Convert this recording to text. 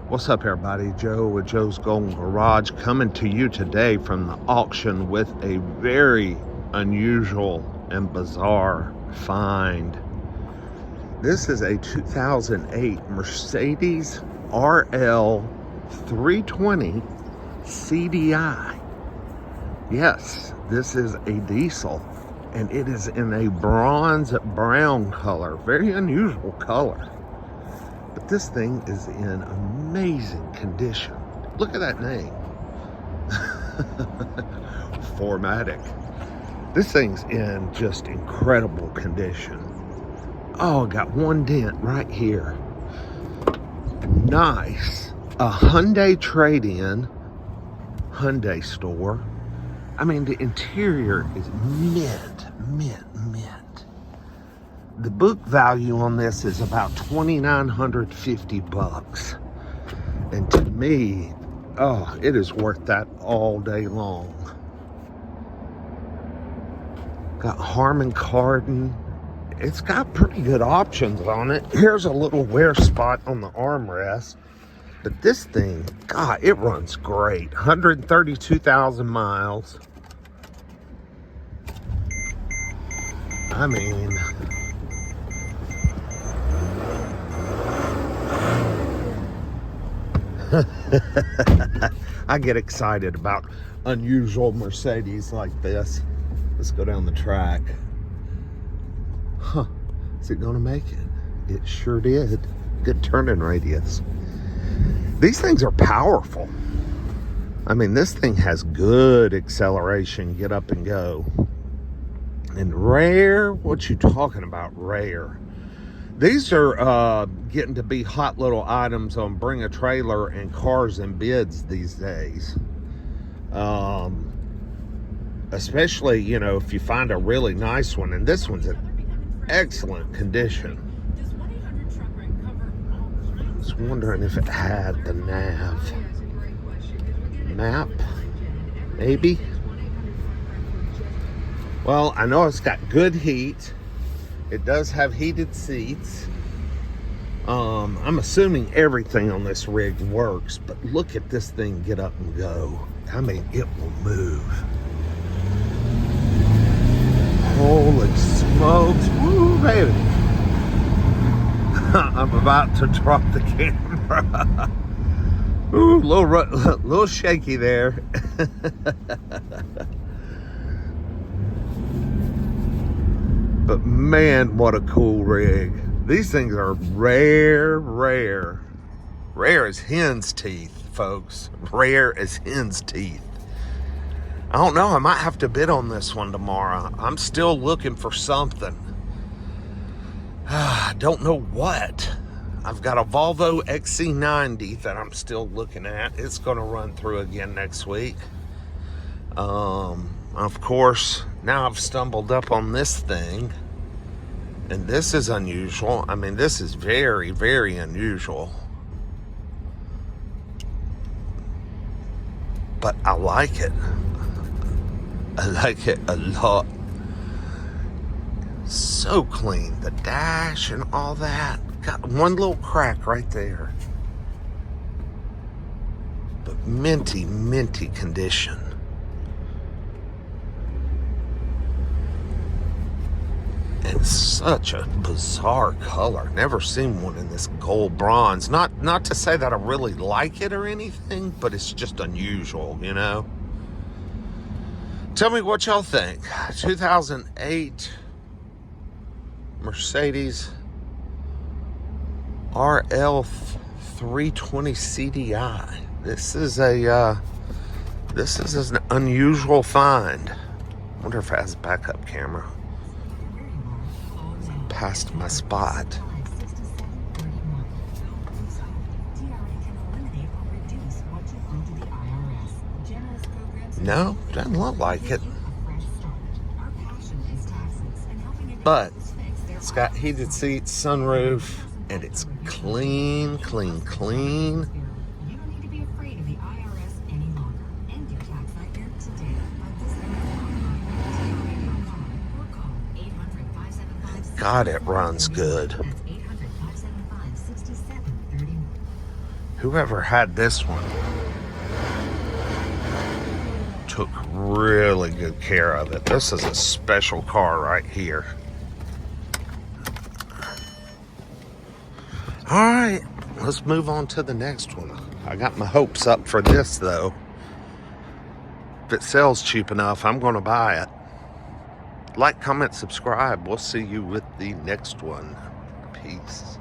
What's up, everybody? Joe with Joe's Golden Garage coming to you today from the auction with a very unusual and bizarre find. This is a 2008 Mercedes R320 CDI. Yes, this is a diesel, and it is in a bronze brown color. Very unusual color. But this thing is in amazing condition. Look at that name. 4matic. This thing's in just incredible condition. Oh, got one dent right here. Nice. A Hyundai trade-in. Hyundai store. I mean, the interior is mint. The book value on this is about $2,950. And to me, oh, it is worth that all day long. Got Harman Kardon. It's got pretty good options on it. Here's a little wear spot on the armrest. But this thing, God, it runs great. 132,000 miles. I mean, I get excited about unusual Mercedes like this. Let's go down the track. Huh, is it gonna make it? It sure did. Good turning radius. These things are powerful. I mean, this thing has good acceleration, get up and go. And rare, what you talking about rare? These are getting to be hot little items on Bring a Trailer and Cars and Bids these days. Especially, you know, if you find a really nice one. And this one's in excellent condition. I was wondering if it had the nav. Map? Maybe? Well, I know it's got good heat. It does have heated seats. I'm assuming everything on this rig works, but look at this thing get up and go. I mean, it will move. Holy smokes. Woo, baby. I'm about to drop the camera. Ooh, little shaky there. But man, what a cool rig. These things are rare. Rare as hen's teeth, folks. Rare as hen's teeth. I don't know, I might have to bid on this one tomorrow. I'm still looking for something. I don't know what. I've got a Volvo XC90 that I'm still looking at. It's gonna run through again next week. Of course, now I've stumbled up on this thing, and this is unusual. I mean, this is very, very unusual. But I like it. I like it a lot. So clean. The dash and all that. Got one little crack right there. But minty condition. And such a bizarre color. Never seen one in this gold bronze. Not to say that I really like it or anything, but it's just unusual, you know? Tell me what y'all think. 2008 Mercedes RL320 CDI. This is an unusual find. Wonder if it has a backup camera. Past my spot. No, doesn't look like it. But it's got heated seats, sunroof, and it's clean. God, it runs good. Whoever had this one took really good care of it. This is a special car right here. All right, let's move on to the next one. I got my hopes up for this though. If it sells cheap enough, I'm gonna buy it. Like, comment, subscribe. We'll see you with the next one. Peace.